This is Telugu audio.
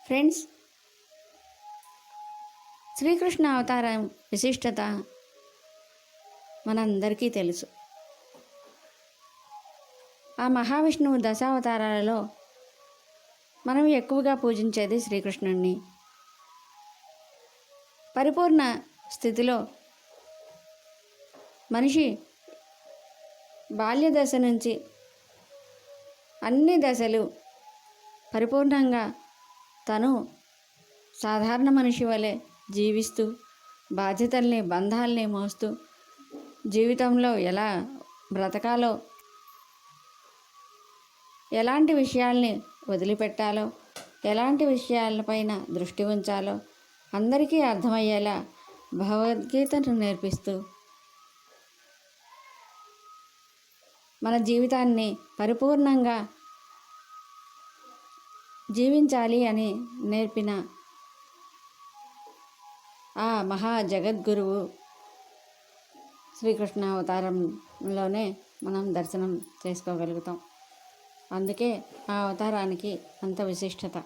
ఫ్రెండ్స్, శ్రీకృష్ణ అవతారం విశిష్టత మనందరికీ తెలుసు. ఆ మహావిష్ణువు దశావతారాలలో మనం ఎక్కువగా పూజించేది శ్రీకృష్ణుడిని. పరిపూర్ణ స్థితిలో మనిషి బాల్య దశ నుంచి అన్ని దశలు పరిపూర్ణంగా తను సాధారణ మనిషి వలె జీవిస్తూ, బాధ్యతల్ని బంధాల్ని మోస్తూ, జీవితంలో ఎలా బ్రతకాలో, ఎలాంటి విషయాల్ని వదిలిపెట్టాలో, ఎలాంటి విషయాలపైన దృష్టి ఉంచాలో అందరికీ అర్థమయ్యేలా భగవద్గీతను నేర్పిస్తూ మన జీవితాన్ని పరిపూర్ణంగా జీవించాలి అని నేర్పిన ఆ మహా జగద్గురువు శ్రీకృష్ణ అవతారంలోనే మనం దర్శనం చేసుకోగలుగుతాం. అందుకే ఆ అవతారానికి అంత విశిష్టత.